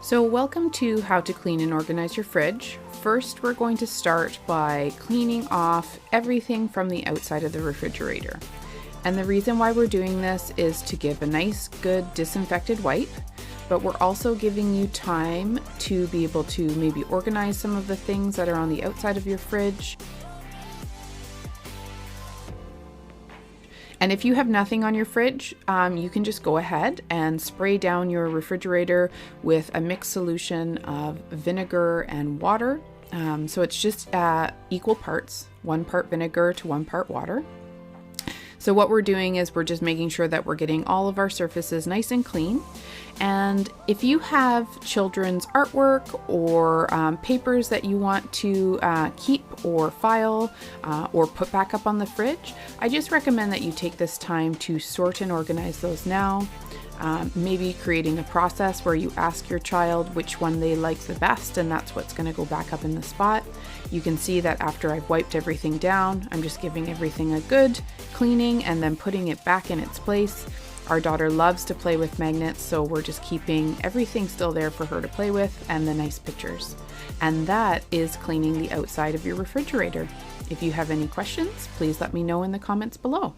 So welcome to how to clean and organize your fridge. First, we're going to start by cleaning off everything from the outside of the refrigerator. And the reason why we're doing this is to give a nice, good disinfected wipe, but we're also giving you time to be able to maybe organize some of the things that are on the outside of your fridge. And if you have nothing on your fridge, you can just go ahead and spray down your refrigerator with a mixed solution of vinegar and water. So it's just equal parts, 1 part vinegar to 1 part water. So what we're doing is we're just making sure that we're getting all of our surfaces nice and clean. And if you have children's artwork or papers that you want to keep or file or put back up on the fridge, I just recommend that you take this time to sort and organize those now. Maybe creating a process where you ask your child which one they like the best, and that's what's going to go back up in the spot. You can see that after I've wiped everything down, I'm just giving everything a good cleaning and then putting it back in its place. Our daughter loves to play with magnets, so we're just keeping everything still there for her to play with and the nice pictures. And that is cleaning the outside of your refrigerator. If you have any questions, please let me know in the comments below.